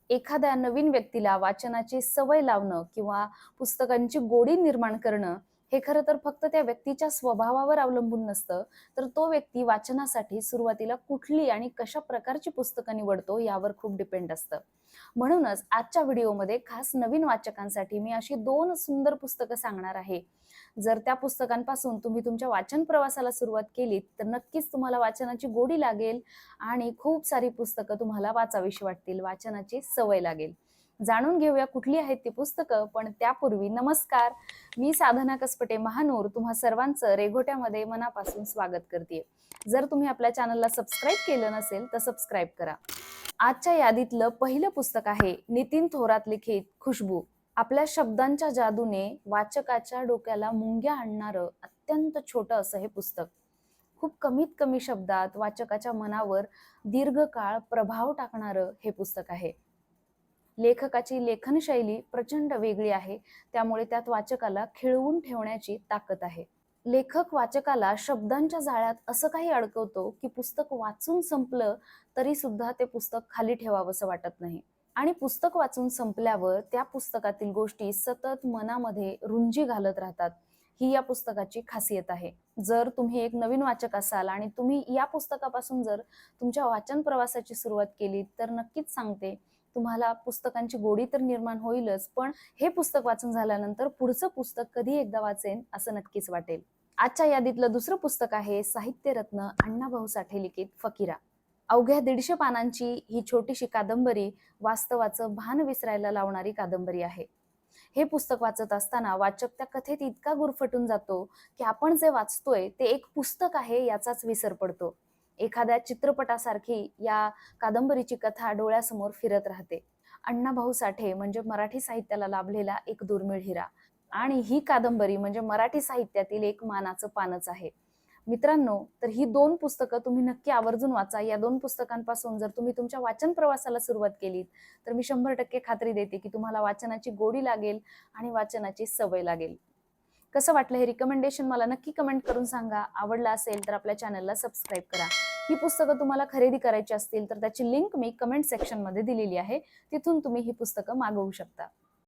एखाद्या नवीन व्यक्तीला वाचनाची सवय लावणं किंवा पुस्तकांची गोडी निर्माण करणं हे खरं तर फक्त त्या व्यक्तीच्या स्वभावावर अवलंबून नसतं, तर तो व्यक्ती वाचनासाठी सुरुवातीला कुठली आणि कशा प्रकारची पुस्तकं निवडतो यावर खूप डिपेंड असतं. म्हणूनच आजच्या व्हिडिओमध्ये खास नवीन वाचकांसाठी मी अशी 2 सुंदर पुस्तकं सांगणार आहे. जर त्या पुस्तकांपासून तुम्ही तुमच्या वाचन प्रवासाला सुरुवात केलीत, तर नक्कीच तुम्हाला वाचनाची गोडी लागेल आणि खूप सारी पुस्तकं तुम्हाला वाचावीशी वाटतील, वाचनाची सवय लागेल. जाणून घेऊया कुठली आहेत ती पुस्तकं, पण त्यापूर्वी नमस्कार. मी साधना कसपटे महानूर तुम्हा सर्वांचं रेघोट्यामध्ये मनापासून स्वागत करते. जर तुम्ही आपल्या चॅनलला सबस्क्राईब केलं नसेल तर सबस्क्राईब करा. आजच्या यादीतलं पहिलं पुस्तक आहे नितीन थोरात लिखित खुशबू. आपल्या शब्दांच्या जादूने वाचकाच्या डोक्याला मुंग्या आणणारं अत्यंत छोटं असं हे पुस्तक. खूप कमीत कमी शब्दात वाचकाच्या मनावर दीर्घकाळ प्रभाव टाकणारं हे पुस्तक आहे. लेखकाची लेखनशैली प्रचंड वेगळी आहे, त्यामुळे त्यात वाचकाला खिळवून ठेवण्याची ताकद आहे. लेखक वाचकाला शब्दांच्या जाळ्यात असं काही अडकवतो की पुस्तक वाचून संपलं तरी सुद्धा ते पुस्तक खाली ठेवावंसं वाटत नाही. आणि पुस्तक वाचून संपल्यावर त्या पुस्तकातील गोष्टी सतत मनामध्ये रुंजी घालत राहतात. ही या पुस्तकाची खासियत आहे. जर तुम्ही एक नवीन वाचक असाल आणि तुम्ही या पुस्तकापासून जर तुमच्या वाचन प्रवासाची सुरुवात केली तर नक्कीच सांगते, तुम्हाला पुस्तकांची गोडी तर निर्माण होईलच, पण हे पुस्तक वाचून झाल्यानंतर पुढचं पुस्तक कधी एकदा वाचेन असं नक्कीच वाटेल. आजच्या यादीतलं दुसरं पुस्तक आहे साहित्यरत्न अण्णाभाऊ साठे लिखित फकीरा. अवघ्या 150 पानांची ही छोटीशी कादंबरी वास्तवाचं भान विसरायला लावणारी कादंबरी आहे. हे पुस्तक वाचत असताना वाचक त्या कथेत इतका गुरफटून जातो की आपण जे वाचतोय ते एक पुस्तक आहे याचाच विसर पडतो. एखाद्या चित्रपटासारखी या कादंबरीची कथा डोळ्यासमोर फिरत राहते. अण्णाभाऊ साठे म्हणजे मराठी साहित्याला लाभलेला एक दुर्मिळ हिरा आणि ही कादंबरी म्हणजे मराठी साहित्यातील एक मानाचं पानच आहे. मित्रांनो, तर ही 2 पुस्तकं तुम्ही नक्की आवर्जून वाचा. या 2 पुस्तकांपासून जर तुम्ही तुमच्या वाचन प्रवासाला सुरुवात केलीत, तर मी 100% खात्री देते की तुम्हाला वाचनाची गोडी लागेल आणि वाचनाची सवय लागेल. कसं वाटलं हे रिकमेंडेशन मला नक्की कमेंट करून सांगा. आवडलं असेल तर आपल्या चॅनलला सबस्क्राईब करा. ही पुस्तकं तुम्हाला खरेदी करायची असतील तर त्याची लिंक मी कमेंट सेक्शनमध्ये दिलेली आहे. तिथून तुम्ही ही पुस्तकं मागवू शकता.